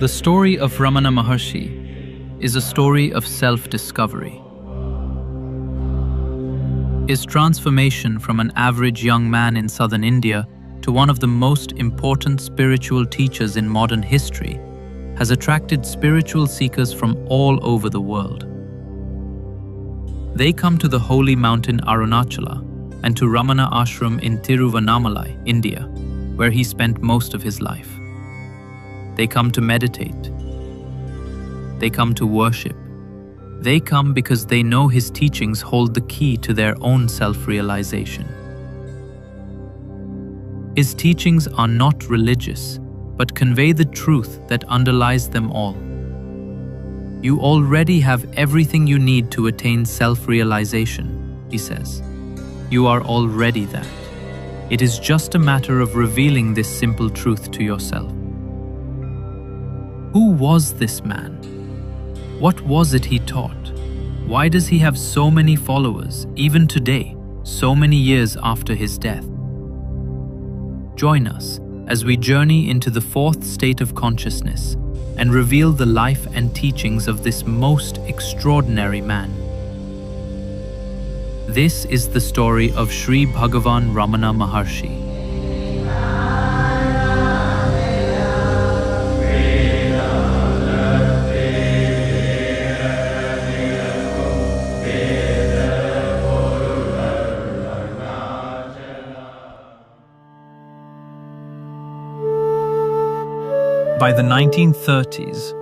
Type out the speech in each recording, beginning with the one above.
The story of Ramana Maharshi is a story of self-discovery. His transformation from an average young man in southern India to one of the most important spiritual teachers in modern history has attracted spiritual seekers from all over the world. They come to the holy mountain Aruначале and to Ramana ashram in Tiruvannamalai, India, where he spent most of his life. They come to meditate. They come to worship. They come because they know his teachings hold the key to their own self-realization. His teachings are not religious, but convey the truth that underlies them all. You already have everything you need to attain self-realization, he says. You are already that. It is just a matter of revealing this simple truth to yourself. Who was this man? What was it he taught? Why does he have so many followers, even today, so many years after his death? Join us as we journey into the fourth state of consciousness and reveal the life and teachings of this most extraordinary man. This is the story of Sri Bhagavan Ramana Maharshi. By the 1930s,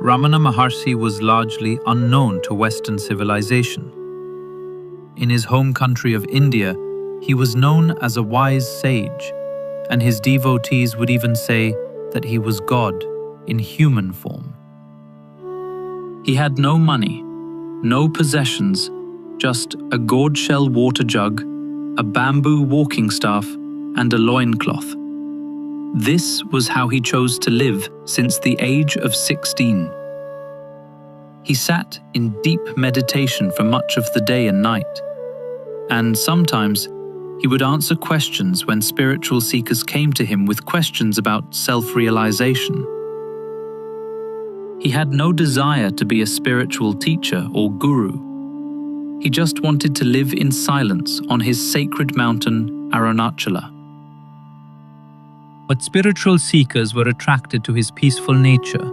Ramana Maharshi was largely unknown to Western civilization. In his home country of India, he was known as a wise sage, and his devotees would even say that he was God in human form. He had no money, no possessions, just a gourd shell water jug, a bamboo walking staff, and a loincloth. This was how he chose to live since the age of 16. He sat in deep meditation for much of the day and night, and sometimes he would answer questions when spiritual seekers came to him with questions about self-realization. He had no desire to be a spiritual teacher or guru. He just wanted to live in silence on his sacred mountain Aruначале. But spiritual seekers were attracted to his peaceful nature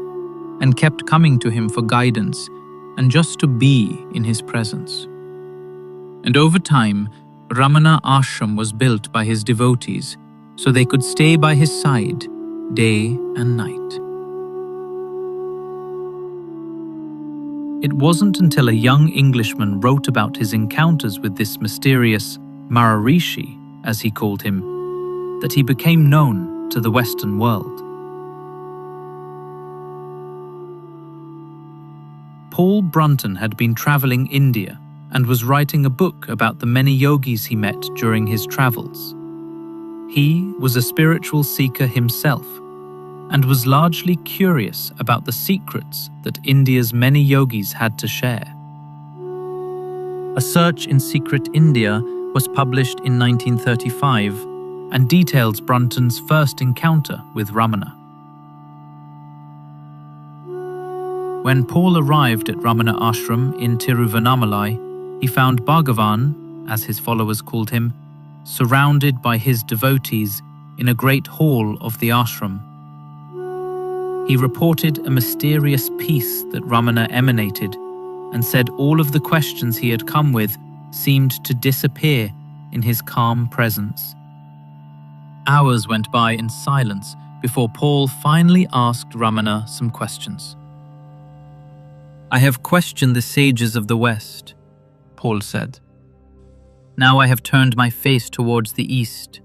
and kept coming to him for guidance and just to be in his presence. And over time, Ramana ashram was built by his devotees so they could stay by his side day and night. It wasn't until a young Englishman wrote about his encounters with this mysterious Maharishi, as he called him, that he became known to the Western world. Paul Brantone had been traveling India and was writing a book about the many yogis he met during his travels. He was a spiritual seeker himself and was largely curious about the secrets that India's many yogis had to share. A Search in Secret India was published in 1935 and details Brantone's first encounter with Ramana. When Paul arrived at Ramana ashram in Tiruvannamalai, he found Bhagavan, as his followers called him, surrounded by his devotees in a great hall of the ashram. He reported a mysterious peace that Ramana emanated and said all of the questions he had come with seemed to disappear in his calm presence. Hours went by in silence before Paul finally asked Ramana some questions. I have questioned the sages of the West, Paul said. Now I have turned my face towards the East.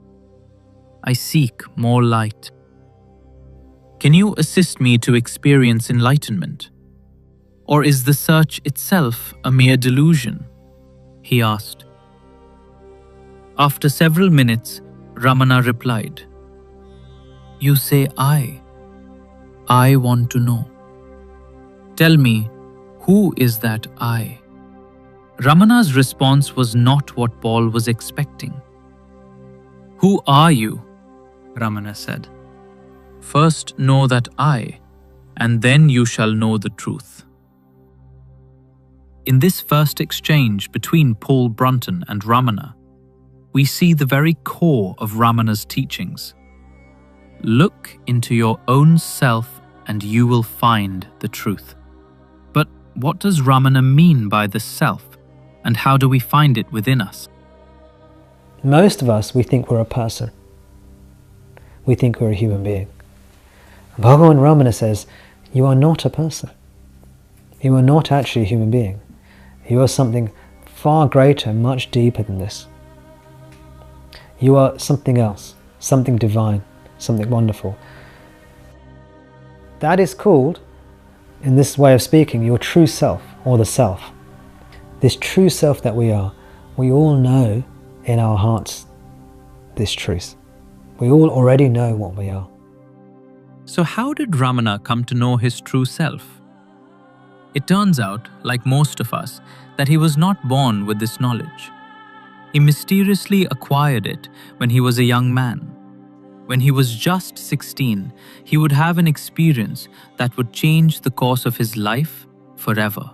I seek more light. Can you assist me to experience enlightenment? Or is the search itself a mere delusion? He asked. After several minutes, Ramana replied, You say I want to know. Tell me, who is that I? Ramana's response was not what Paul was expecting. Who are you? Ramana said. First know that I and then you shall know the truth. In this first exchange between Paul Brunton and Ramana, we see the very core of Ramana's teachings. Look into your own self and you will find the truth. But what does Ramana mean by the self, and how do we find it within us? Most of us, we think we're a person. We think we're a human being. Bhagavan Ramana says, you are not a person. You are not actually a human being. You are something far greater, much deeper than this. You are something else, something divine, something wonderful. That is called, in this way of speaking, your true self, or the self. This true self that we are, we all know in our hearts this truth. We all already know what we are. So how did Ramana come to know his true self? It turns out, like most of us, that he was not born with this knowledge. He mysteriously acquired it when he was a young man. When he was just 16, he would have an experience that would change the course of his life forever.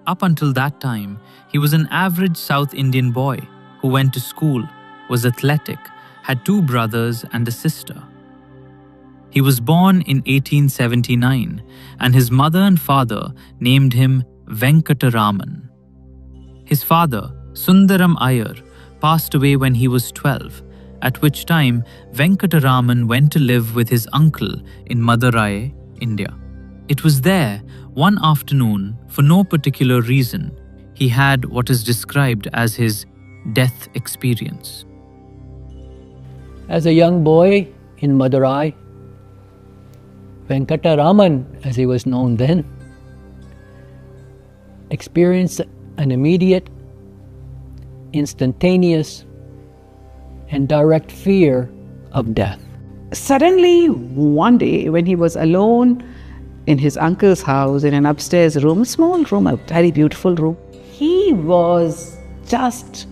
Up until that time, he was an average South Indian boy who went to school, was athletic, had 2 brothers and a sister. He was born in 1879, and his mother and father named him Vенкатараман. His father, Sundaram Iyer, passed away when he was 12, at which time Vенкатараман went to live with his uncle in Madurai, India. It was there, one afternoon, for no particular reason, he had what is described as his death experience. As a young boy in Madurai, Vенкатараман, as he was known then, experienced an immediate, instantaneous, and direct fear of death. Suddenly, one day, when he was alone in his uncle's house, in an upstairs room, a small room, a very beautiful room, he was just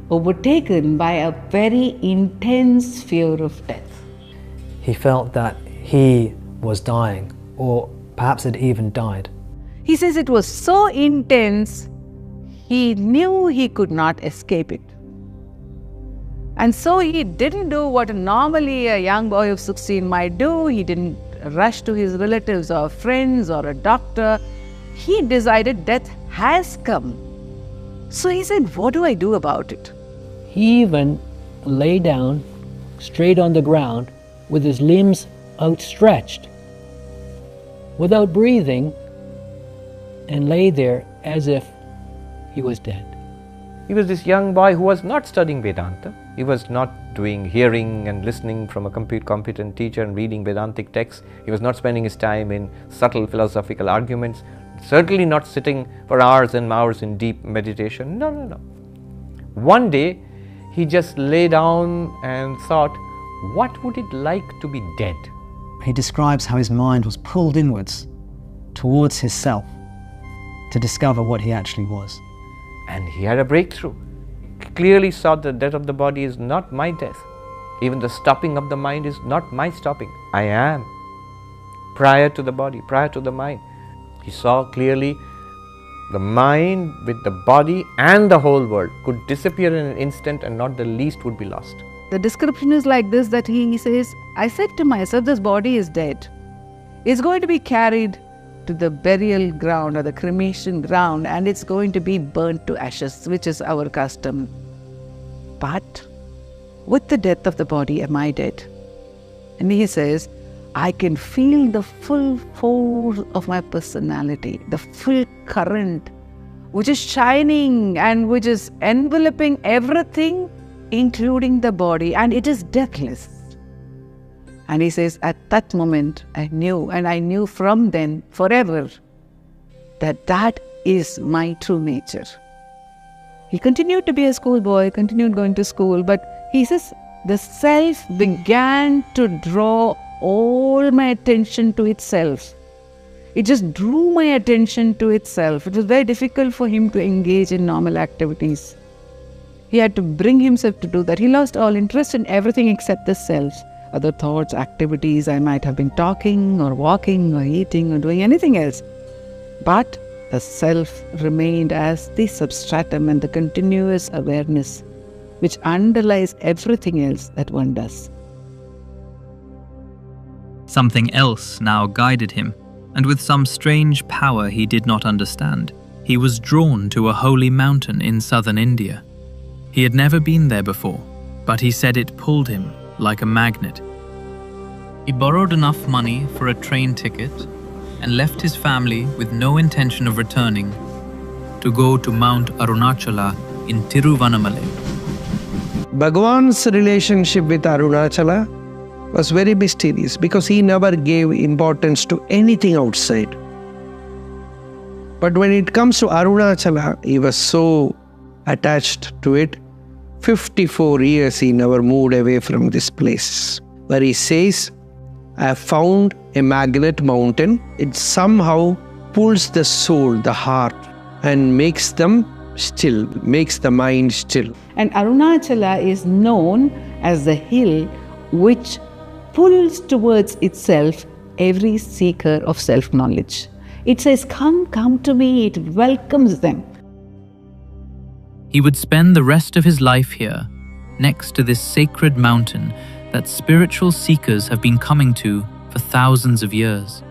overtaken by a very intense fear of death. He felt that he was dying, or perhaps had even died. He says it was so intense, he knew he could not escape it. And so he didn't do what normally a young boy of 16 might do. He didn't rush to his relatives or friends or a doctor. He decided death has come. So he said, what do I do about it? He even lay down straight on the ground with his limbs outstretched, without breathing, and lay there as if he was dead. He was this young boy who was not studying Vedanta. He was not hearing and listening from a competent teacher and reading Vedantic texts. He was not spending his time in subtle philosophical arguments. Certainly not sitting for hours and hours in deep meditation. No. One day, he just lay down and thought, what would it like to be dead? He describes how his mind was pulled inwards towards his self to discover what he actually was. And he had a breakthrough. Clearly saw the death of the body is not my death. Even the stopping of the mind is not my stopping. I am. Prior to the body, prior to the mind. He saw clearly the mind with the body and the whole world could disappear in an instant and not the least would be lost. The description is like this, that he says, I said to myself, this body is dead. It's going to be carried to the burial ground or the cremation ground, and it's going to be burnt to ashes, which is our custom. But with the death of the body, am I dead? And he says, I can feel the full force of my personality, the full current, which is shining and which is enveloping everything, including the body, and it is deathless. And he says, at that moment, I knew, and I knew from then, forever, that that is my true nature. He continued to be a schoolboy, continued going to school, but he says, the self began to draw all my attention to itself. It just drew my attention to itself. It was very difficult for him to engage in normal activities. He had to bring himself to do that. He lost all interest in everything except the self. other thoughts, activities. I might have been talking or walking or eating or doing anything else. But the self remained as the substratum and the continuous awareness which underlies everything else that one does. Something else now guided him, and with some strange power he did not understand, he was drawn to a holy mountain in southern India. He had never been there before, but he said it pulled him like a magnet. He borrowed enough money for a train ticket and left his family with no intention of returning to go to Mount Aruначале in Tiruvannamalai. Bhagavan's relationship with Aruначале was very mysterious because he never gave importance to anything outside. But when it comes to Aruначале, he was so attached to it. 54 years he never moved away from this place, where he says, I have found a magnet mountain. It somehow pulls the soul, the heart, and makes them still, makes the mind still. And Aruначале is known as the hill which pulls towards itself every seeker of self-knowledge. It says, come, come to me. It welcomes them. He would spend the rest of his life here, next to this sacred mountain that spiritual seekers have been coming to for thousands of years.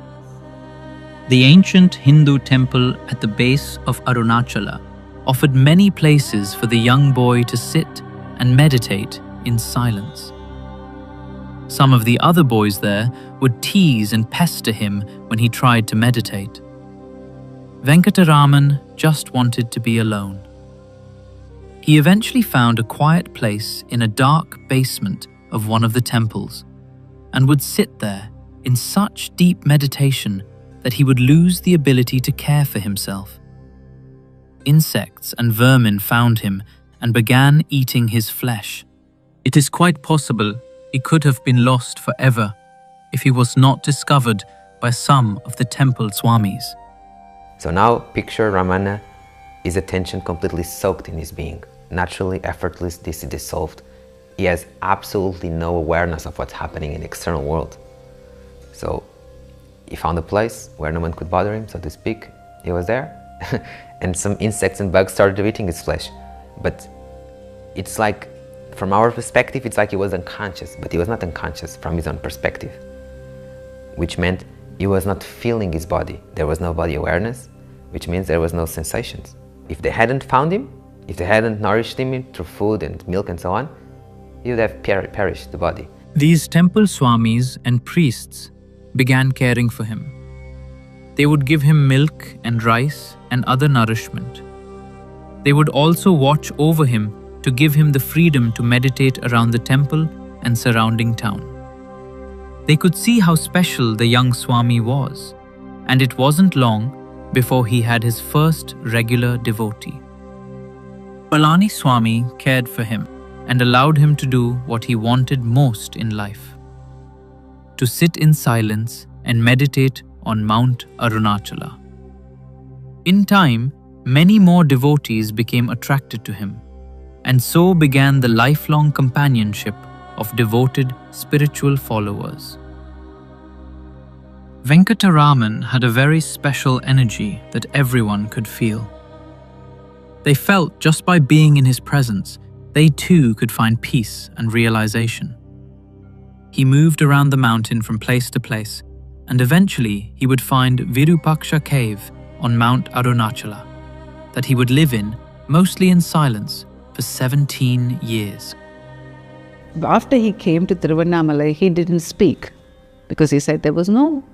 The ancient Hindu temple at the base of Aruначале offered many places for the young boy to sit and meditate in silence. Some of the other boys there would tease and pester him when he tried to meditate. Vенкатарамана just wanted to be alone. He eventually found a quiet place in a dark basement of one of the temples and would sit there in such deep meditation that he would lose the ability to care for himself. Insects and vermin found him and began eating his flesh. It is quite possible he could have been lost forever if he was not discovered by some of the temple swamis. So now picture Ramana, his attention completely soaked in his being, naturally, effortlessly dissolved. He has absolutely no awareness of what's happening in the external world. So he found a place where no one could bother him, so to speak. He was there, and some insects and bugs started eating his flesh. But it's like, from our perspective, it's like he was unconscious, but he was not unconscious from his own perspective, which meant he was not feeling his body. There was no body awareness, which means there was no sensations. If they hadn't found him, if they hadn't nourished him through food and milk and so on, he would have perished, the body. These temple swamis and priests began caring for him. They would give him milk and rice and other nourishment. They would also watch over him to give him the freedom to meditate around the temple and surrounding town. They could see how special the young Swami was, and it wasn't long before he had his first regular devotee. Palani Swami cared for him and allowed him to do what he wanted most in life: to sit in silence and meditate on Mount Aruначале. In time, many more devotees became attracted to him, and so began the lifelong companionship of devoted spiritual followers. Vенкатарамана had a very special energy that everyone could feel. They felt just by being in his presence, they too could find peace and realization. He moved around the mountain from place to place, and eventually he would find Virupaksha cave on Mount Aruначале that he would live in, mostly in silence, for 17 years. After he came to Tiruvannamalai, he didn't speak because he said there was no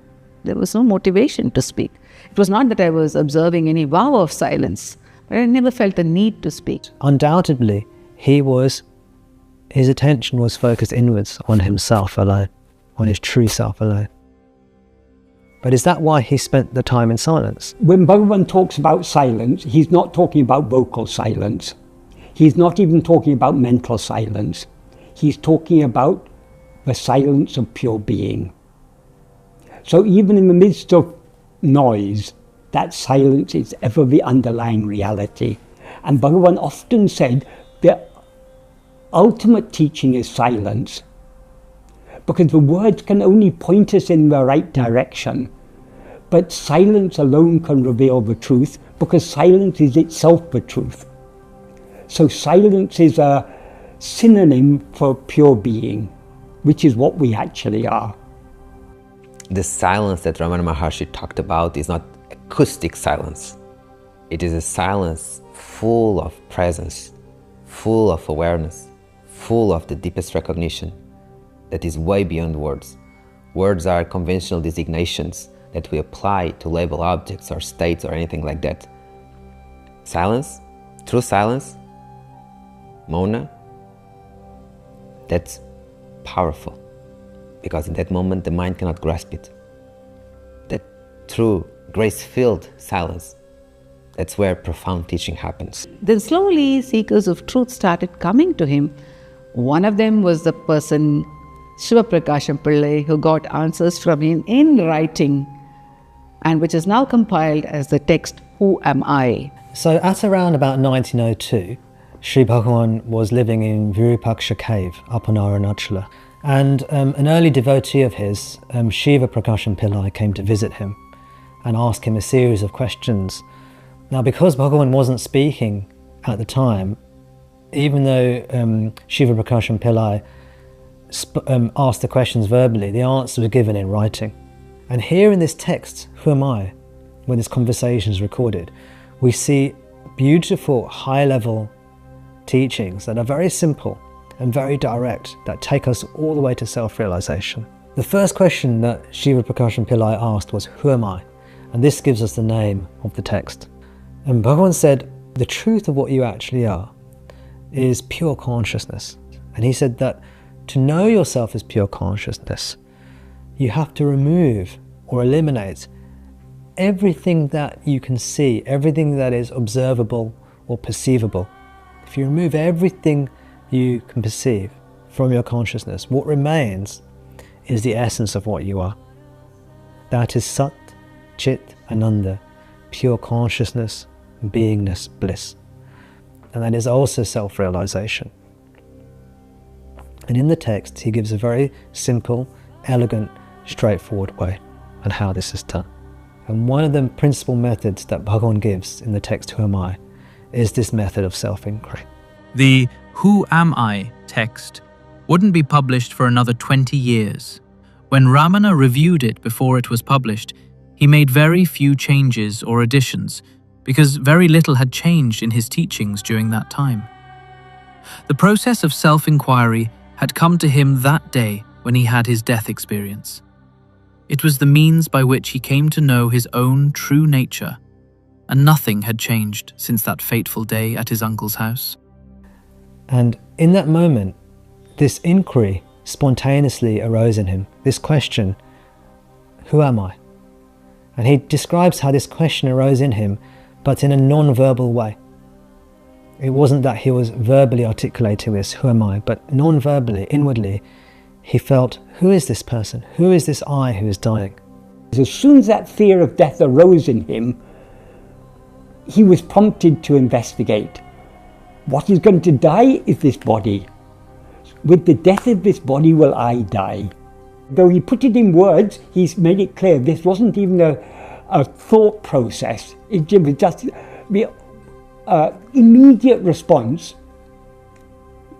motivation to speak. It was not that I was observing any vow of silence, but I never felt the need to speak. Undoubtedly, his attention was focused inwards on himself alone, on his true self alone. But is that why he spent the time in silence? When Bhagavan talks about silence, he's not talking about vocal silence. He's not even talking about mental silence. He's talking about the silence of pure being. So even in the midst of noise, that silence is ever the underlying reality. And Bhagavan often said the ultimate teaching is silence. because the words can only point us in the right direction. But silence alone can reveal the truth, because silence is itself the truth. So silence is a synonym for pure being, which is what we actually are. The silence that Ramana Maharshi talked about is not acoustic silence. It is a silence full of presence, full of awareness, full of the deepest recognition that is way beyond words. Words are conventional designations that we apply to label objects or states or anything like that. Silence, true silence, Mona, that's powerful, because in that moment the mind cannot grasp it. That true grace-filled silence, that's where profound teaching happens. Then slowly seekers of truth started coming to him. One of them was the person, Shiva Prakashan Pillai, who got answers from him in writing, and which is now compiled as the text, Who Am I? So at around about 1902, Sri Bhagavan was living in Virupaksha cave up on Aruначале, and an early devotee of his, Shiva Prakashan Pillai, came to visit him and ask him a series of questions. Now, because Bhagavan wasn't speaking at the time, even though Shiva Prakashan Pillai asked the questions verbally, the answers were given in writing. And here in this text, Who Am I?, where this conversation is recorded, we see beautiful high-level teachings that are very simple and very direct, that take us all the way to self-realization. The first question that Shiva Prakashan Pillai asked was, Who am I? And this gives us the name of the text. And Bhagavan said, the truth of what you actually are is pure consciousness. And he said that to know yourself as pure consciousness, you have to remove or eliminate everything that you can see, everything that is observable or perceivable. If you remove everything you can perceive from your consciousness, what remains is the essence of what you are. That is Sat, Chit, Ananda, pure consciousness, beingness, bliss. And that is also self-realization. And in the text, he gives a very simple, elegant, straightforward way on how this is done. And one of the principal methods that Bhagavan gives in the text Who Am I is this method of self-inquiry. The Who Am I text wouldn't be published for another 20 years. When Ramana reviewed it before it was published, he made very few changes or additions because very little had changed in his teachings during that time. The process of self-inquiry had come to him that day when he had his death experience. It was the means by which he came to know his own true nature, and nothing had changed since that fateful day at his uncle's house. And in that moment, this inquiry spontaneously arose in him, this question, Who am I? And he describes how this question arose in him, but in a non-verbal way. It wasn't that he was verbally articulating this, Who am I? But non-verbally, inwardly, he felt, who is this person? Who is this I who is dying? As soon as that fear of death arose in him, he was prompted to investigate. What is going to die is this body. With the death of this body will I die. Though he put it in words, he's made it clear this wasn't even a thought process. It was just the immediate response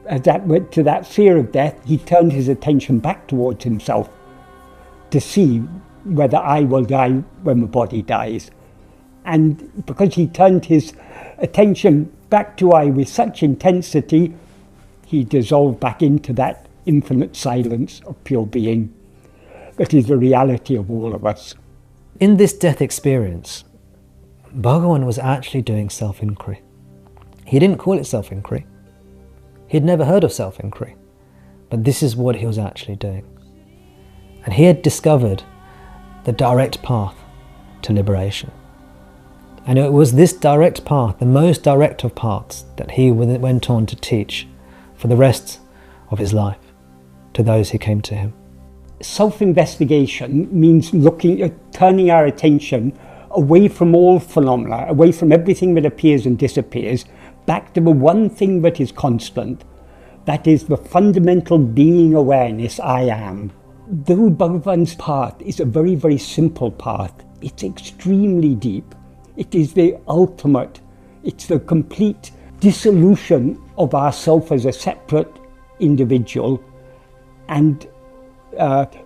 to that fear of death. He turned his attention back towards himself to see whether I will die when the body dies. And because he turned his attention back to I with such intensity, he dissolved back into that infinite silence of pure being that is the reality of all of us. In this death experience, Bhagavan was actually doing self-inquiry. He didn't call it self-inquiry. He'd never heard of self-inquiry, but this is what he was actually doing. And he had discovered the direct path to liberation. And it was this direct path, the most direct of paths, that he went on to teach for the rest of his life to those who came to him. Self-investigation means turning our attention away from all phenomena, away from everything that appears and disappears, back to the one thing that is constant, that is the fundamental being awareness, I am. though Bhagavan's path is a very, very simple path, it's extremely deep. It is the ultimate. It's the complete dissolution of ourself as a separate individual. And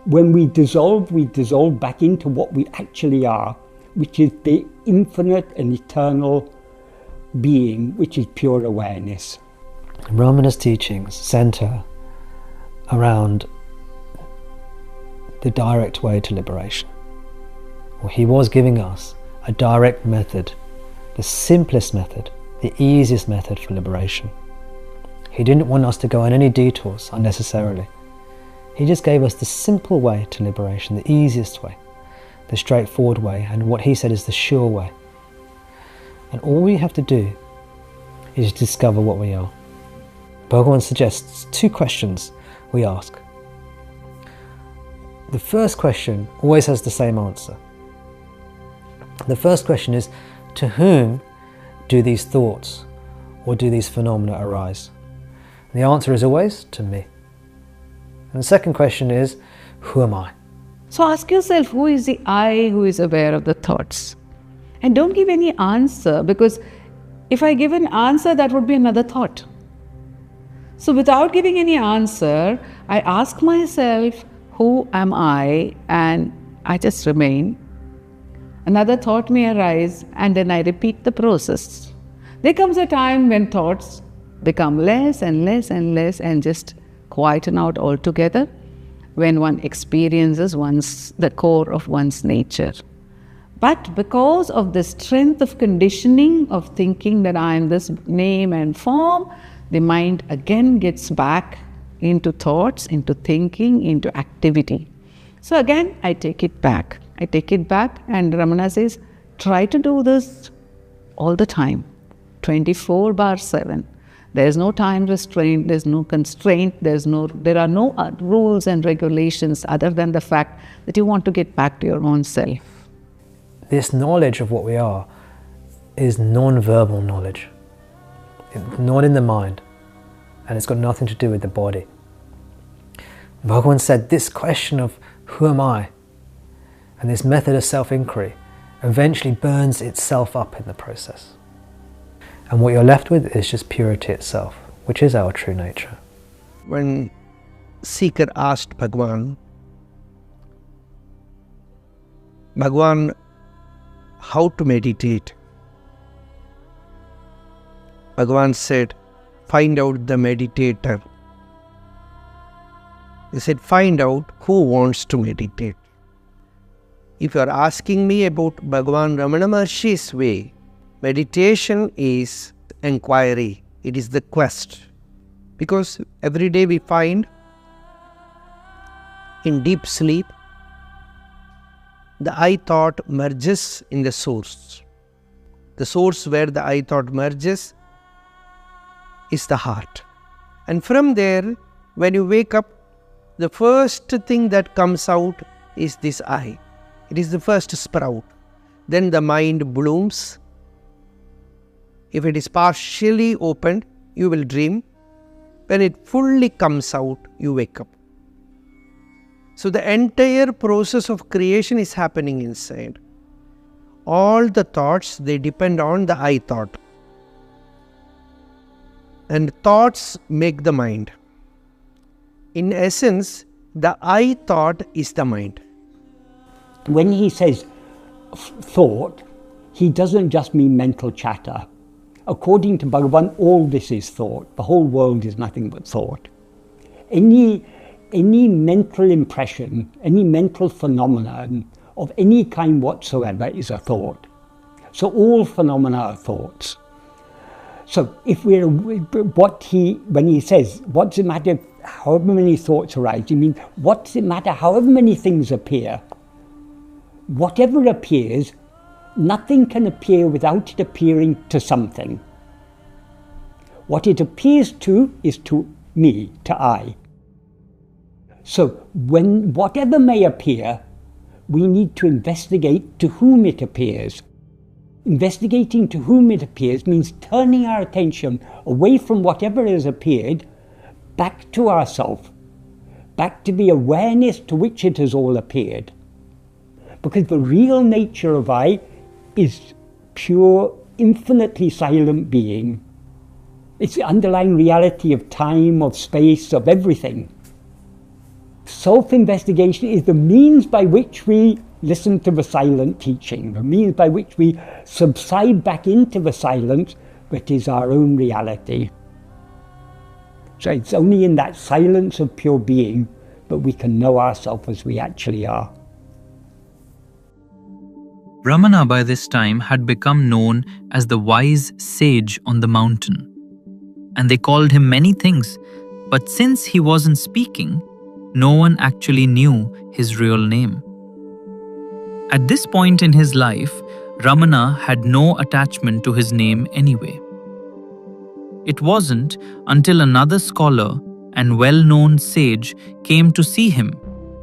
when we dissolve back into what we actually are, which is the infinite and eternal being, which is pure awareness. Ramana's teachings center around the direct way to liberation. Well, he was giving us a direct method, the simplest method, the easiest method for liberation. He didn't want us to go on any detours unnecessarily. He just gave us the simple way to liberation, the easiest way, the straightforward way, and what he said is the sure way. And all we have to do is discover what we are. Bhagavan suggests 2 questions we ask. The first question always has the same answer. The first question is, to whom do these thoughts or do these phenomena arise? And the answer is always, to me. And the second question is, who am I? So ask yourself, who is the I who is aware of the thoughts? And don't give any answer, because if I give an answer, that would be another thought. So without giving any answer, I ask myself, who am I? And I just remain. Another thought may arise, and then I repeat the process. There comes a time when thoughts become less and less and less and just quieten out altogether, when one experiences the core of one's nature. But because of the strength of conditioning of thinking that I am this name and form, the mind again gets back into thoughts, into thinking, into activity. So again, I take it back. And Ramana says, try to do this all the time, 24/7. There is no time restraint, there's no constraint, there are no rules and regulations other than the fact that you want to get back to your own self. This knowledge of what we are is non-verbal knowledge. It's not in the mind, and it's got nothing to do with the body. Bhagavan said this question of who am I, and this method of self-inquiry eventually burns itself up in the process. And what you're left with is just purity itself, which is our true nature. When seeker asked Bhagavan, how to meditate? Bhagavan said, find out the meditator. He said, find out who wants to meditate. If you are asking me about Bhagavan Ramana Maharshi's way, meditation is inquiry, it is the quest. Because every day we find in deep sleep, the I thought merges in the source. The source where the I thought merges is the heart. And from there, when you wake up, the first thing that comes out is this I. It is the first sprout. Then the mind blooms. If it is partially opened, you will dream. When it fully comes out, you wake up. So the entire process of creation is happening inside. All the thoughts, they depend on the I thought. And thoughts make the mind. In essence, the I thought is the mind. When he says thought, he doesn't just mean mental chatter. According to Bhagavan, all this is thought. The whole world is nothing but thought. Any mental impression, any mental phenomenon of any kind whatsoever is a thought. So all phenomena are thoughts. So if when he says, what's the matter if however many thoughts arise, you mean, what's the matter however many things appear? Whatever appears, nothing can appear without it appearing to something. What it appears to is to me, to I. So when whatever may appear, we need to investigate to whom it appears. Investigating to whom it appears means turning our attention away from whatever has appeared back to ourself, back to the awareness to which it has all appeared. Because the real nature of I is pure, infinitely silent being. It's the underlying reality of time, of space, of everything. Self-investigation is the means by which we listen to the silent teaching, the means by which we subside back into the silence that is our own reality. So it's only in that silence of pure being that we can know ourselves as we actually are. Ramana by this time had become known as the wise sage on the mountain. And they called him many things, but since he wasn't speaking, no one actually knew his real name. At this point in his life, Ramana had no attachment to his name anyway. It wasn't until another scholar and well-known sage came to see him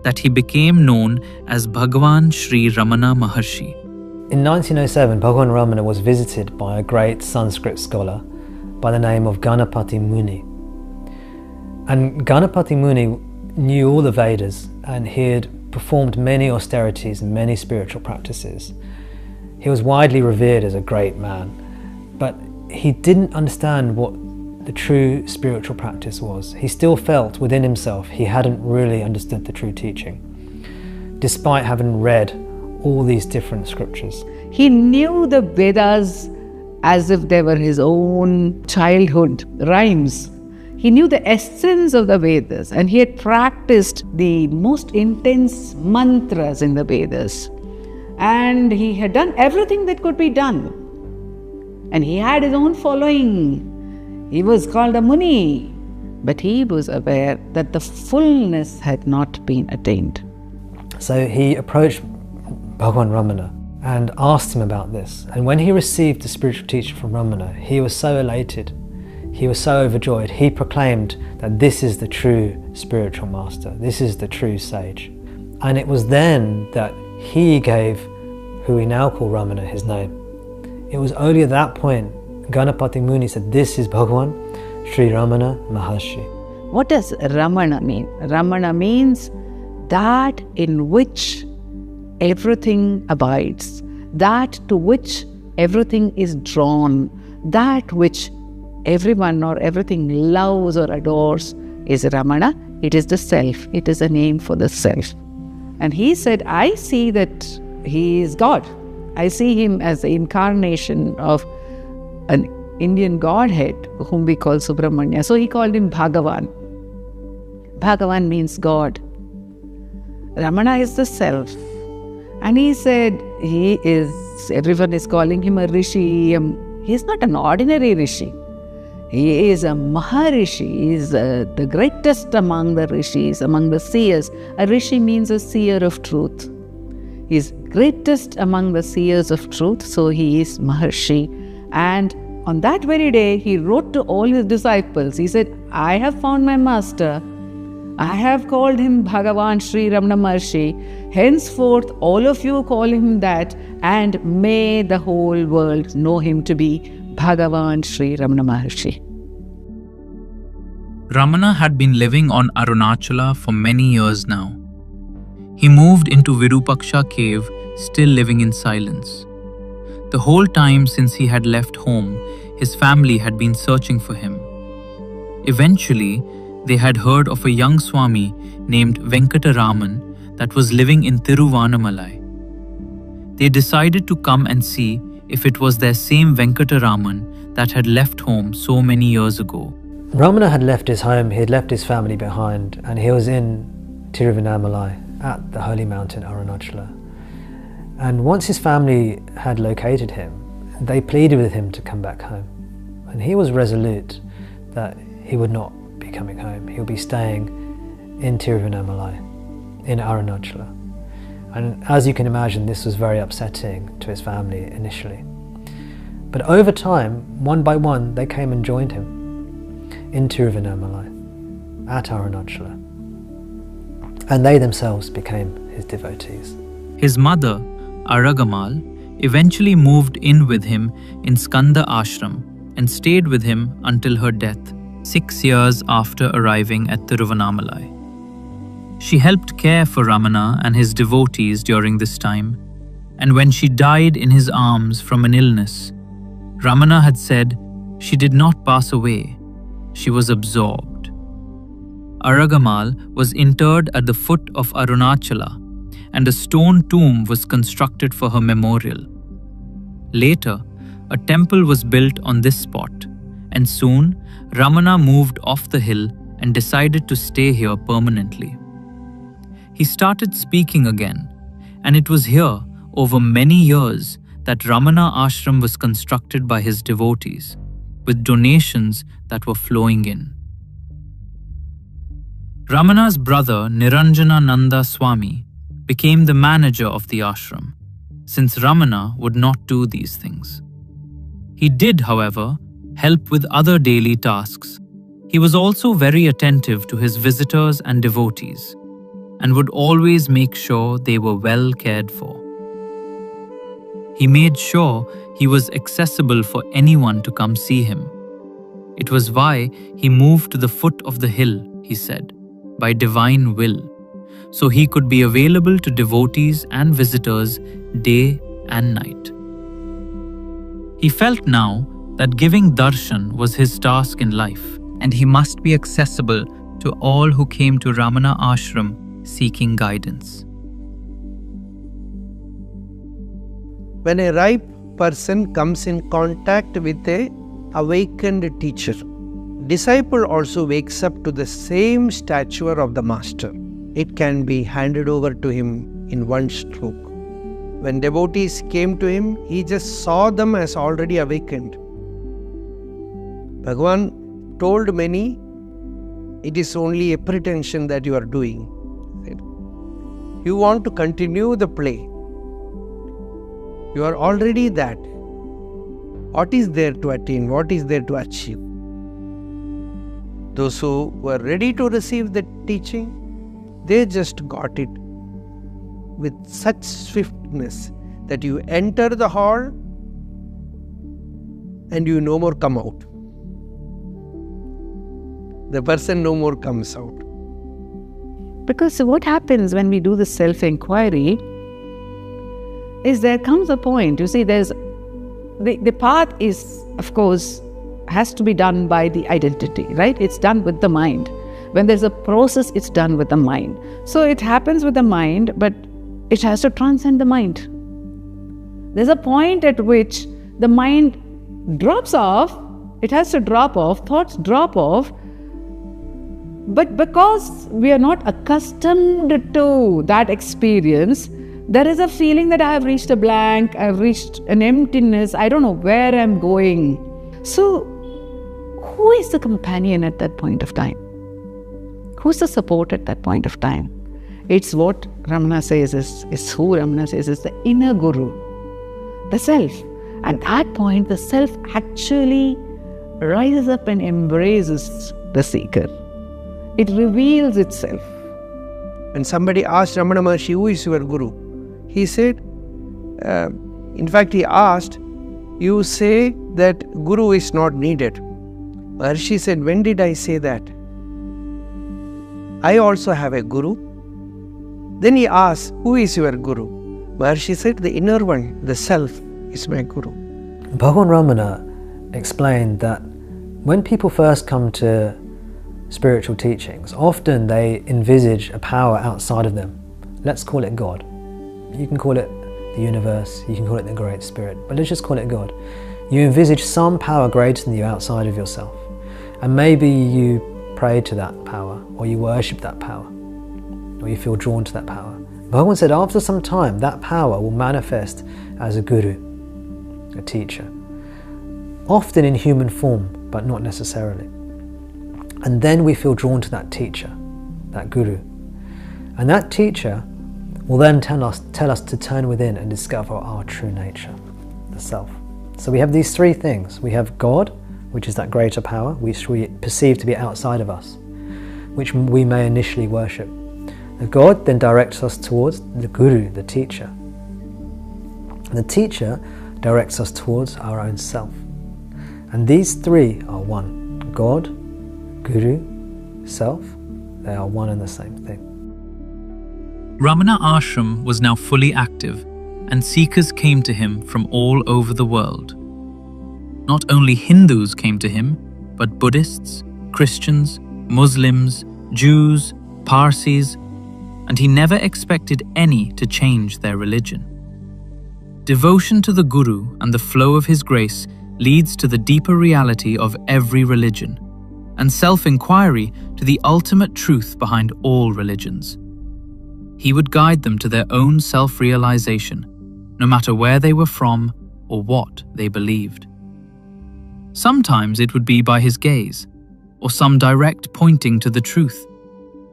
that he became known as Bhagavan Sri Ramana Maharshi. In 1907, Bhagavan Ramana was visited by a great Sanskrit scholar by the name of Ganapati Muni. And Ganapati Muni knew all the Vedas, and he had performed many austerities and many spiritual practices. He was widely revered as a great man, but he didn't understand what the true spiritual practice was. He still felt within himself he hadn't really understood the true teaching, despite having read all these different scriptures. He knew the Vedas as if they were his own childhood rhymes. He knew the essence of the Vedas, and he had practiced the most intense mantras in the Vedas. And he had done everything that could be done. And he had his own following. He was called a Muni. But he was aware that the fullness had not been attained. So he approached Bhagavan Ramana and asked him about this. And when he received the spiritual teaching from Ramana, he was so elated. He was so overjoyed. He proclaimed that this is the true spiritual master. This is the true sage. And it was then that he gave who we now call Ramana his name. It was only at that point Ganapati Muni said, this is Bhagavan Sri Ramana Maharshi. What does Ramana mean? Ramana means that in which everything abides, that to which everything is drawn, that which everyone or everything loves or adores is Ramana. It is the self. It is a name for the self. And he said, I see that he is God. I see him as the incarnation of an Indian godhead whom we call Subramanya. So he called him Bhagavan. Bhagavan means God. Ramana is the self. And he said, everyone is calling him a rishi. He is not an ordinary rishi. He is a Maharishi. He is the greatest among the rishis, among the seers. A rishi means a seer of truth. He is greatest among the seers of truth, so he is Maharshi. And on that very day, he wrote to all his disciples. He said, I have found my master. I have called him Bhagavan Sri Ramana Maharshi. Henceforth, all of you call him that, and may the whole world know him to be Bhagavan Sri Ramana Maharshi. Ramana had been living on Aruначале for many years now. He moved into Virupaksha cave, still living in silence. The whole time since he had left home, his family had been searching for him. Eventually, they had heard of a young Swami named Vенкатарамана that was living in Tiruvannamalai. They decided to come and see if it was their same Vенкатарамана that had left home so many years ago. Ramana had left his home, he had left his family behind, and he was in Tiruvannamalai at the holy mountain Aruначале. And once his family had located him, they pleaded with him to come back home. And he was resolute that he would not be coming home. He would be staying in Tiruvannamalai, in Aruначале. And as you can imagine, this was very upsetting to his family initially. But over time, one by one, they came and joined him in Tiruvannamalai, at Aruначале. And they themselves became his devotees. His mother, Aragamal, eventually moved in with him in Skanda Ashram and stayed with him until her death, 6 years after arriving at Tiruvannamalai. She helped care for Ramana and his devotees during this time, and when she died in his arms from an illness, Ramana had said she did not pass away, she was absorbed. Aragamal was interred at the foot of Aruначале, and a stone tomb was constructed for her memorial. Later, a temple was built on this spot, and soon Ramana moved off the hill and decided to stay here permanently. He started speaking again, and it was here, over many years, that Ramana ashram was constructed by his devotees, with donations that were flowing in. Ramana's brother Niranjanananda Swami became the manager of the ashram, since Ramana would not do these things. He did, however, help with other daily tasks. He was also very attentive to his visitors and devotees, and would always make sure they were well cared for. He made sure he was accessible for anyone to come see him. It was why he moved to the foot of the hill, he said, by divine will, so he could be available to devotees and visitors day and night. He felt now that giving darshan was his task in life, and he must be accessible to all who came to Ramana ashram seeking guidance. When a ripe person comes in contact with a awakened teacher, disciple also wakes up to the same stature of the master. It can be handed over to him in one stroke. When devotees came to him, he just saw them as already awakened. Bhagavan told many, it is only a pretension that you are doing. You want to continue the play. You are already that. What is there to attain? What is there to achieve? Those who were ready to receive the teaching, they just got it with such swiftness that you enter the hall and you no more come out. The person no more comes out. Because what happens when we do the self-inquiry is there comes a point, you see, there's the path is, of course, has to be done by the identity, right? It's done with the mind. When there's a process, it's done with the mind. So it happens with the mind, but it has to transcend the mind. There's a point at which the mind drops off, it has to drop off, thoughts drop off. But because we are not accustomed to that experience, there is a feeling that I have reached a blank, I have reached an emptiness, I don't know where I'm going. So, who is the companion at that point of time? Who's the support at that point of time? It's what Ramana says is who Ramana says is the inner guru, the self. At that point, the self actually rises up and embraces the seeker. It reveals itself. When somebody asked Ramana Maharshi, who is your guru? He said, in fact he asked, you say that guru is not needed. Maharshi said, when did I say that? I also have a guru. Then he asked, who is your guru? Maharshi said, the inner one, the self, is my guru. Bhagavan Ramana explained that when people first come to spiritual teachings, often they envisage a power outside of them. Let's call it God. You can call it the universe, you can call it the Great Spirit, but let's just call it God. You envisage some power greater than you outside of yourself. And maybe you pray to that power, or you worship that power, or you feel drawn to that power. Bhagavan said after some time, that power will manifest as a guru, a teacher. Often in human form, but not necessarily. And then we feel drawn to that teacher, that guru. And that teacher will then tell us to turn within and discover our true nature, the self. So we have these three things. We have God, which is that greater power, which we perceive to be outside of us, which we may initially worship. The God then directs us towards the guru, the teacher. And the teacher directs us towards our own self. And these three are one. God, Guru, Self, they are one and the same thing. Ramana Ashram was now fully active, and seekers came to him from all over the world. Not only Hindus came to him, but Buddhists, Christians, Muslims, Jews, Parsis, and he never expected any to change their religion. Devotion to the Guru and the flow of his grace leads to the deeper reality of every religion, and self-inquiry to the ultimate truth behind all religions. He would guide them to their own self-realization, no matter where they were from or what they believed. Sometimes it would be by his gaze, or some direct pointing to the truth,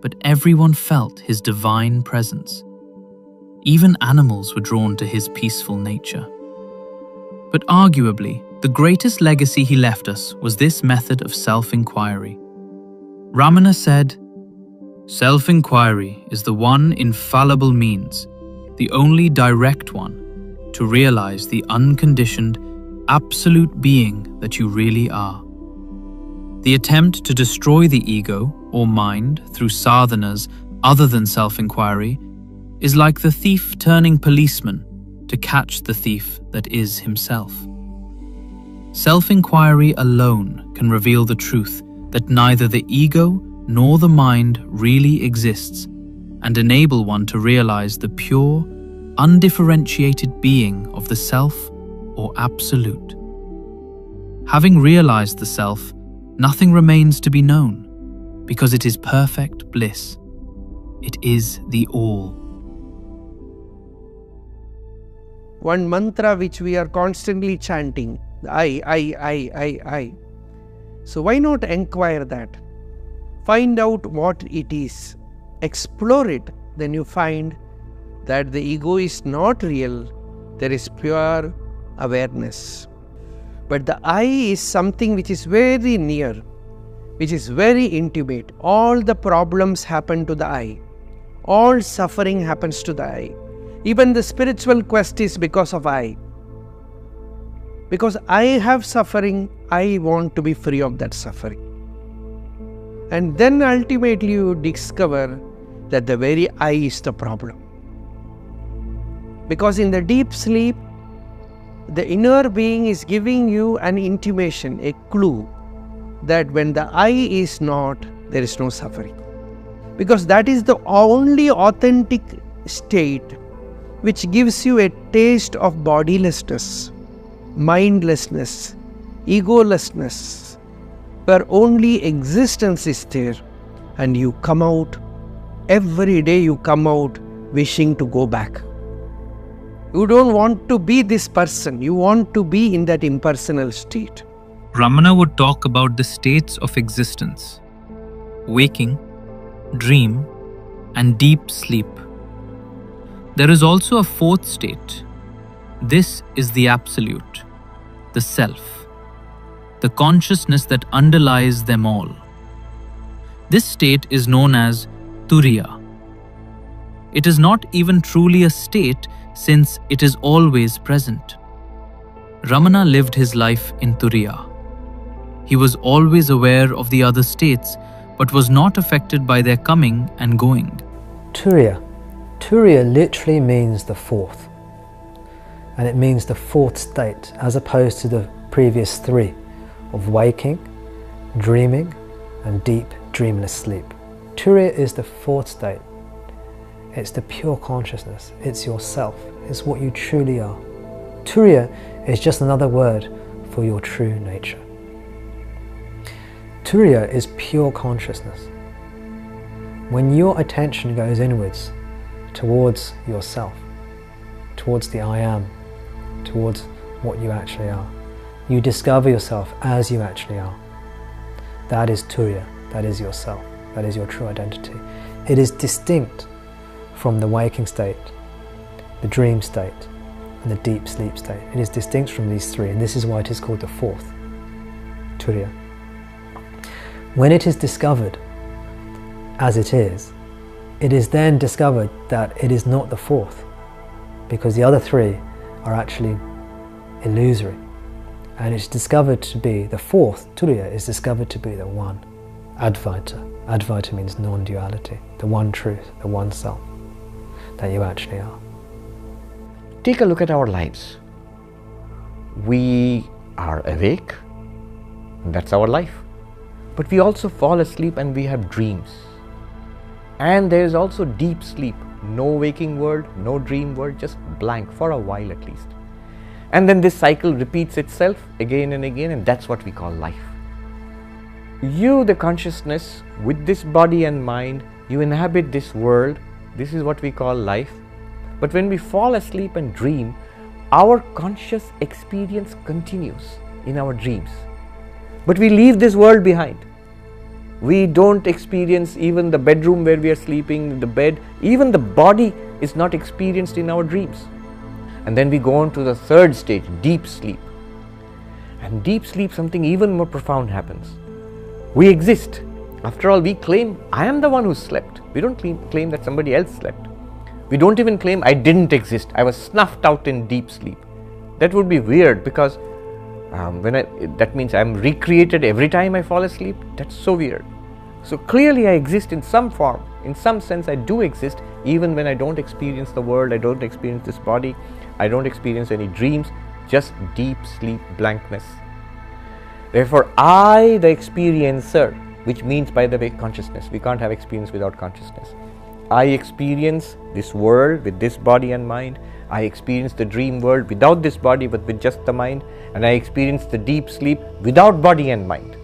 but everyone felt his divine presence. Even animals were drawn to his peaceful nature. But arguably, the greatest legacy he left us was this method of self-inquiry. Ramana said, "Self-inquiry is the one infallible means, the only direct one, to realize the unconditioned, absolute being that you really are. The attempt to destroy the ego or mind through sadhanas other than self-inquiry is like the thief turning policeman to catch the thief that is himself. Self-inquiry alone can reveal the truth that neither the ego nor the mind really exists, and enable one to realize the pure, undifferentiated being of the self or absolute. Having realized the self, nothing remains to be known, because it is perfect bliss. It is the all." One mantra which we are constantly chanting, I. So why not inquire that? Find out what it is. Explore it. Then you find that the ego is not real. There is pure awareness. But the I is something which is very near, which is very intimate. All the problems happen to the I. All suffering happens to the I. Even the spiritual quest is because of I. Because I have suffering, I want to be free of that suffering. And then ultimately you discover that the very I is the problem. Because in the deep sleep, the inner being is giving you an intimation, a clue, that when the I is not, there is no suffering. Because that is the only authentic state which gives you a taste of bodilessness, mindlessness, egolessness, where only existence is there, and you come out, every day you come out wishing to go back. You don't want to be this person, you want to be in that impersonal state. Ramana would talk about the states of existence: waking, dream, and deep sleep. There is also a fourth state. This is the absolute, the self, the consciousness that underlies them all. This state is known as Turiya. It is not even truly a state, since it is always present. Ramana lived his life in Turiya. He was always aware of the other states, but was not affected by their coming and going. Turiya. Turiya literally means the fourth. And it means the fourth state, as opposed to the previous three of waking, dreaming, and deep dreamless sleep. Turiya is the fourth state. It's the pure consciousness. It's yourself. It's what you truly are. Turiya is just another word for your true nature. Turiya is pure consciousness. When your attention goes inwards, towards yourself, towards the I am, towards what you actually are, you discover yourself as you actually are. That is Turiya. That is yourself. That is your true identity. It is distinct from the waking state, the dream state, and the deep sleep state. It is distinct from these three, and this is why it is called the fourth, Turiya. When it is discovered as it is then discovered that it is not the fourth, because the other three are actually illusory. And it's discovered to be the fourth, Turiya, is discovered to be the one, Advaita. Advaita means non-duality, the one truth, the one self. that you actually are. Take a look at our lives. We are awake, that's our life. But we also fall asleep and we have dreams. And there is also deep sleep. No waking world, no dream world, just blank for a while at least. And then this cycle repeats itself again and again, and that's what we call life. You, the consciousness, with this body and mind, you inhabit this world. This is what we call life. But when we fall asleep and dream, our conscious experience continues in our dreams. But we leave this world behind. We don't experience even the bedroom where we are sleeping, the bed, even the body is not experienced in our dreams. And then we go on to the third stage, deep sleep. And deep sleep, something even more profound happens. We exist. After all, we claim, I am the one who slept. We don't claim that somebody else slept. We don't even claim, I didn't exist. I was snuffed out in deep sleep. That would be weird because that means I'm recreated every time I fall asleep. That's so weird. So clearly I exist in some form. In some sense I do exist even when I don't experience the world, I don't experience this body, I don't experience any dreams, just deep sleep blankness. Therefore I, the experiencer, which means by the way consciousness, we can't have experience without consciousness. I experience this world with this body and mind. I experience the dream world without this body but with just the mind, and I experience the deep sleep without body and mind.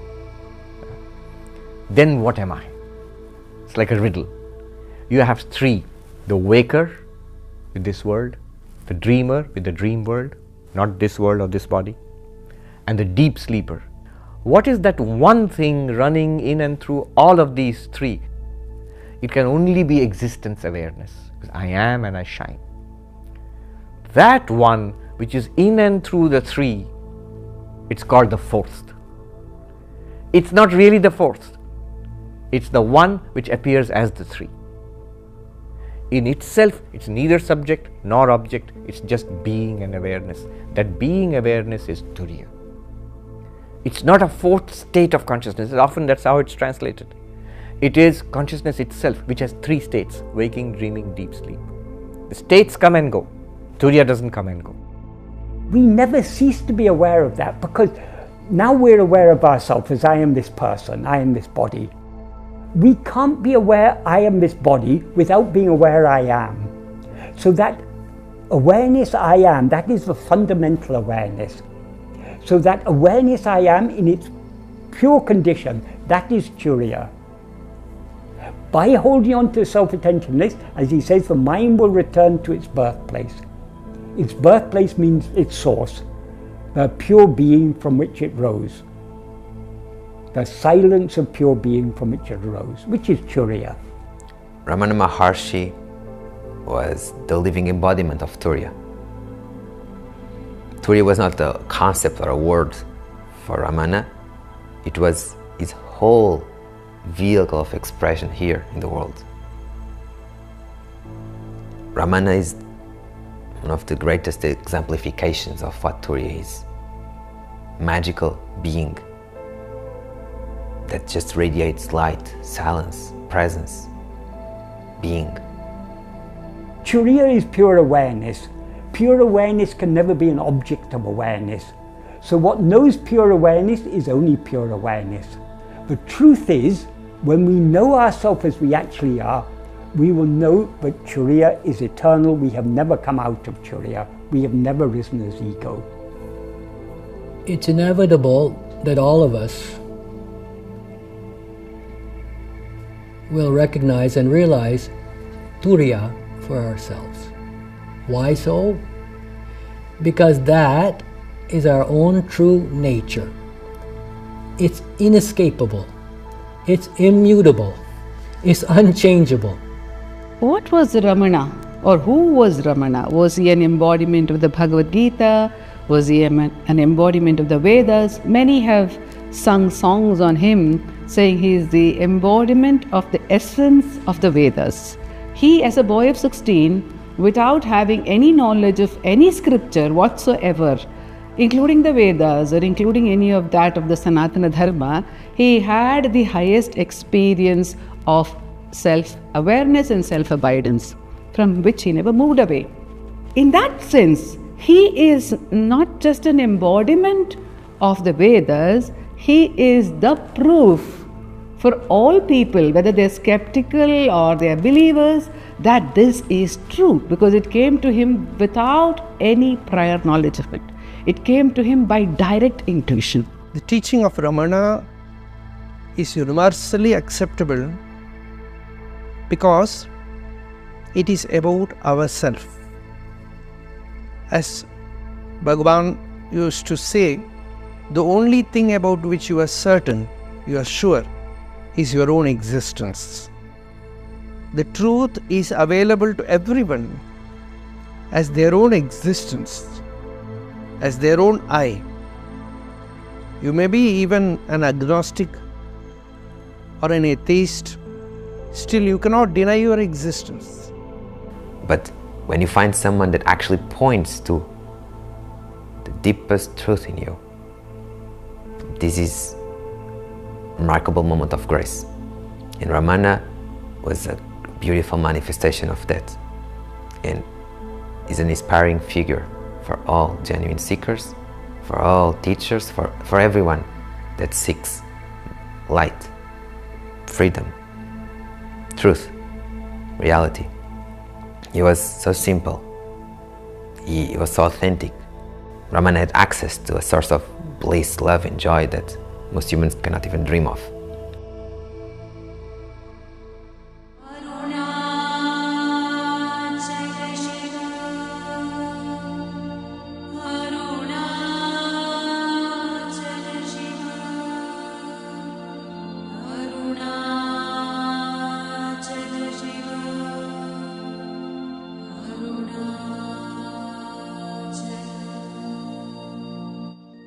Then what am I? It's like a riddle. You have three: the waker with this world, the dreamer with the dream world, not this world or this body, and the deep sleeper. What is that one thing running in and through all of these three? It can only be existence awareness, because I am and I shine. That one which is in and through the three, it's called the fourth. It's not really the fourth. It's the one which appears as the three. In itself, it's neither subject nor object, it's just being and awareness. That being awareness is Turiya. It's not a fourth state of consciousness. Often that's how it's translated. It is consciousness itself, which has three states: waking, dreaming, deep sleep. The states come and go. Turiya doesn't come and go. We never cease to be aware of that, because now we're aware of ourselves as I am this person, I am this body. We can't be aware I am this body without being aware I am. So that awareness I am, that is the fundamental awareness. So that awareness I am in its pure condition, that is Turiya. By holding on to self-attentiveness, as he says, the mind will return to its birthplace. Its birthplace means its source, the pure being from which it rose. The silence of pure being from which it arose, which is Turiya. Ramana Maharshi was the living embodiment of Turiya. Turiya was not a concept or a word for Ramana, it was his whole vehicle of expression here in the world. Ramana is one of the greatest exemplifications of what Turiya is. Magical being that just radiates light, silence, presence, being. Turiya is pure awareness. Pure awareness can never be an object of awareness. So what knows pure awareness is only pure awareness. The truth is, when we know ourselves as we actually are, we will know that Turiya is eternal. We have never come out of Turiya. We have never risen as ego. It's inevitable that all of us will recognize and realize Turiya for ourselves. Why so? Because that is our own true nature. It's inescapable. It's immutable. It's unchangeable. What was Ramana, or who was Ramana? Was he an embodiment of the Bhagavad Gita? Was he an embodiment of the Vedas? Many have sung songs on him saying he is the embodiment of the essence of the Vedas. He, as a boy of 16, without having any knowledge of any scripture whatsoever, including the Vedas or including any of that of the Sanatana Dharma, he had the highest experience of self-awareness and self-abidance. from which he never moved away. In that sense, he is not just an embodiment of the Vedas, he is the proof for all people, whether they're skeptical or they're believers, that this is true, because it came to him without any prior knowledge of it. It came to him by direct intuition. The teaching of Ramana is universally acceptable because it is about ourselves. As Bhagavan used to say, the only thing about which you are certain, you are sure, is your own existence. The truth is available to everyone as their own existence, as their own I. You may be even an agnostic or an atheist, still you cannot deny your existence. But when you find someone that actually points to the deepest truth in you, this is a remarkable moment of grace. And Ramana was a beautiful manifestation of that, and is an inspiring figure for all genuine seekers, for all teachers, for everyone that seeks light, freedom, truth, reality. He was so simple. He was so authentic. Ramana had access to a source of bliss, love, and joy that most humans cannot even dream of.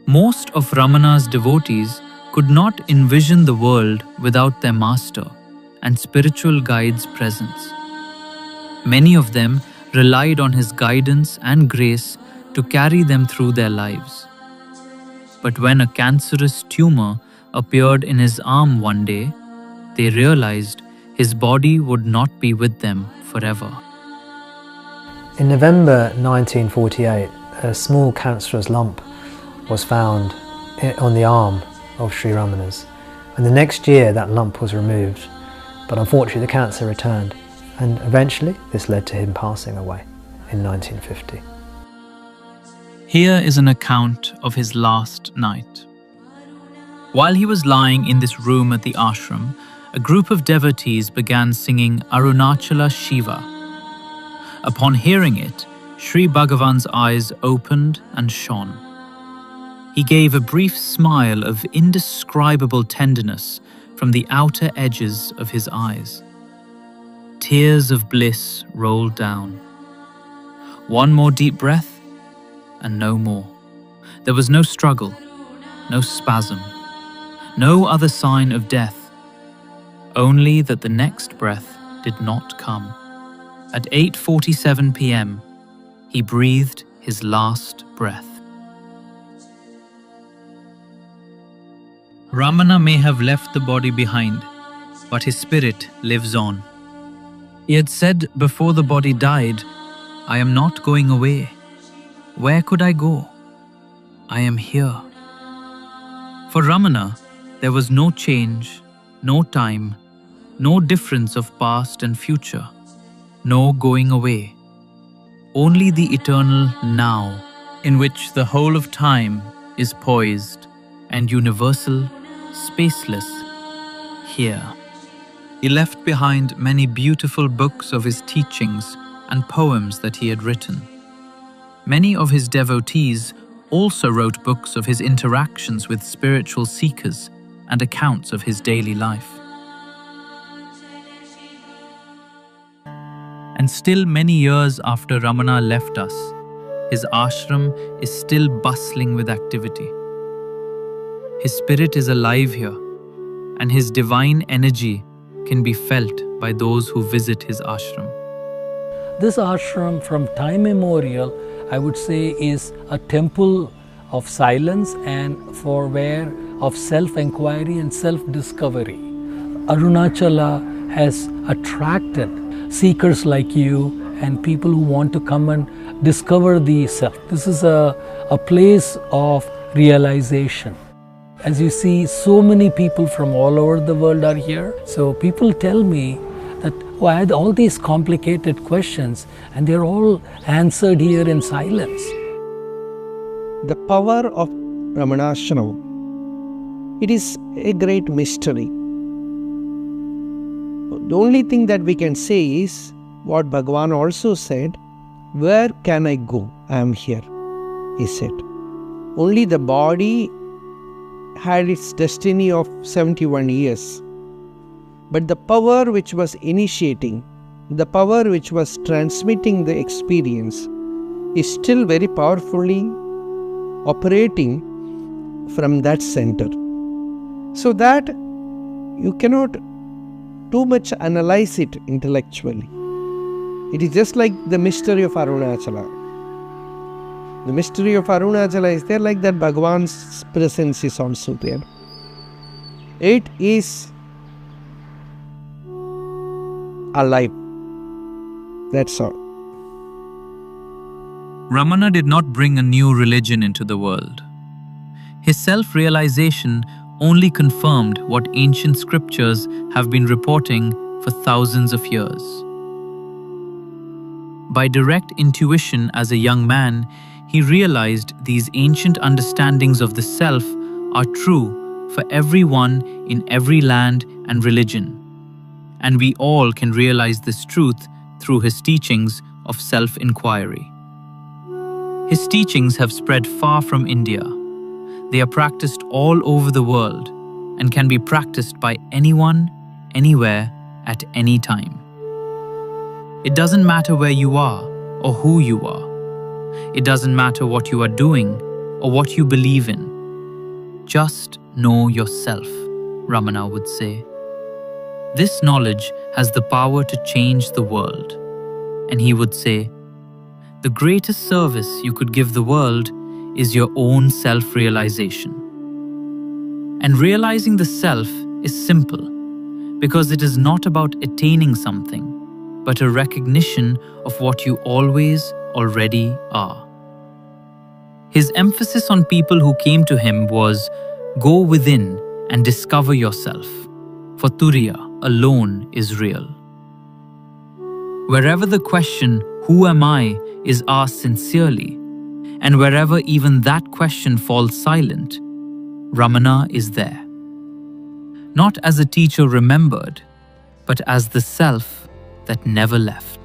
Most of Ramana's devotees could not envision the world without their master and spiritual guide's presence. Many of them relied on his guidance and grace to carry them through their lives. But when a cancerous tumor appeared in his arm one day, they realized his body would not be with them forever. In November 1948, a small cancerous lump was found on the arm of Sri Ramana's, and the next year that lump was removed, but unfortunately the cancer returned, and eventually this led to him passing away in 1950. Here is an account of his last night. While he was lying in this room at the ashram, a group of devotees began singing Aruначале Shiva. Upon hearing it, Sri Bhagavan's eyes opened and shone. He gave a brief smile of indescribable tenderness from the outer edges of his eyes. Tears of bliss rolled down. One more deep breath, and no more. There was no struggle, no spasm, no other sign of death, only that the next breath did not come. At 8:47 p.m., he breathed his last breath. Ramana may have left the body behind, but his spirit lives on. He had said before the body died, "I am not going away. Where could I go? I am here." For Ramana, there was no change, no time, no difference of past and future, no going away. Only the eternal now, in which the whole of time is poised, and universal, spaceless, here. He left behind many beautiful books of his teachings and poems that he had written. Many of his devotees also wrote books of his interactions with spiritual seekers and accounts of his daily life. And still many years after Ramana left us, his ashram is still bustling with activity. His spirit is alive here, and his divine energy can be felt by those who visit his ashram. This ashram from time immemorial, I would say, is a temple of silence and of self-inquiry and self-discovery. Aruначале has attracted seekers like you and people who want to come and discover the self. This is a place of realization. As you see, so many people from all over the world are here. So people tell me that, oh, I had all these complicated questions and they're all answered here in silence. The power of Ramanashram, it is a great mystery. The only thing that we can say is what Bhagavan also said, where can I go? I am here, he said. Only the body had its destiny of 71 years. But the power which was initiating, the power which was transmitting the experience is still very powerfully operating from that center. So that you cannot too much analyze it intellectually. It is just like the mystery of Aruначале. The mystery of Aruначале is there, like that Bhagavan's presence is also there. It is alive. That's all. Ramana did not bring a new religion into the world. His self-realization only confirmed what ancient scriptures have been reporting for thousands of years. By direct intuition as a young man, he realized these ancient understandings of the self are true for everyone in every land and religion. And we all can realize this truth through his teachings of self-inquiry. His teachings have spread far from India. They are practiced all over the world and can be practiced by anyone, anywhere, at any time. It doesn't matter where you are or who you are. It doesn't matter what you are doing or what you believe in. Just know yourself, Ramana would say. This knowledge has the power to change the world. And he would say, the greatest service you could give the world is your own self-realization. And realizing the self is simple, because it is not about attaining something, but a recognition of what you always already are. His emphasis on people who came to him was, go within and discover yourself, for Turiya alone is real. Wherever the question, who am I, is asked sincerely, and wherever even that question falls silent, Ramana is there. Not as a teacher remembered, but as the self that never left.